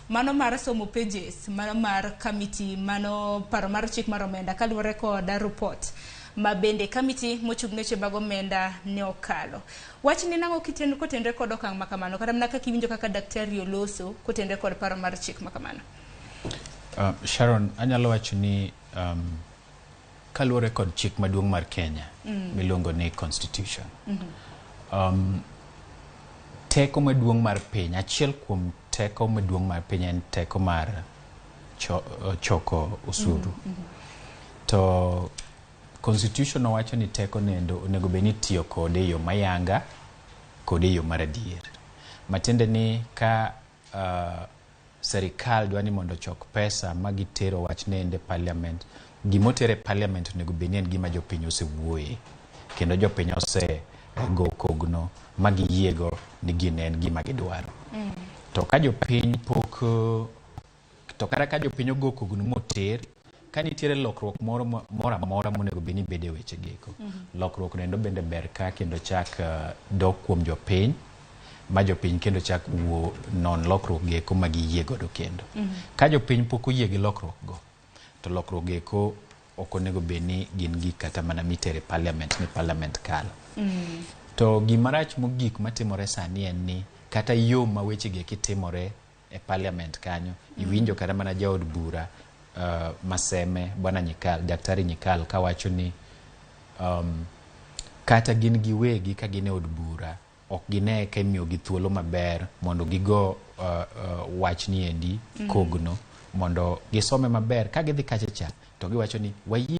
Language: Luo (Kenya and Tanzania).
mano mar somo pages, mano mar committee, mano paro mar chik mar omenda kaluwore koda report ma bende committee mochung' ne mag omenda ne okalo. Wach ni nango kotenre kod okang' makamano kata mana kaka iwinjo kaka daktari oloso kotenre kod paro mar chik makamano. Sharon, anyalo wacho ni kaluwore kod chik maduong' mar Kenya miluongo ni constitution. Teko maduong' mar piny, achiel kuom teko maduong' mar piny en teko mar choko osuru. To constitution owacho ni teko nendo onego beni tiyo kode yo mayanga kode yo maradier. Matiende ni ka serikal dwani mondo chok pesa magitero wach nende parliament, gimotere parliament onego beni en gima jopiny osewuoye kendo jopiny ose go kogno magiyiego ni ginen gima gidwaro. To ka jopiny pok to kata ka jopiny ogo kogno moter, ka nitiere lokruok moro amora monego beni bede weche geko. Lokruok nendo bende ber ka kendo chak dok kuom jopiny ma jopiny kendo chak wuo non lokruok geko magiyie godo kendo. Ka jopiny pok oyie gi lokruok go, to lokruok geko ok onego beni gin gi kata mana mitere parliament ni parliament kalo. To gimarach mogik matimore sani en ni kata yo ma weche geki timore e parliament kanyo, iwinjo kata mana jaod bura Maseme bwana Nyikal, daktari Nyikal kawacho ni kata gin giwegi ka gine od bura ok gine ka imiyo gi thuolo maber mondo gigo wach ni endi kogno mondo gisome maber ka gidhi kachacha to giwacho ni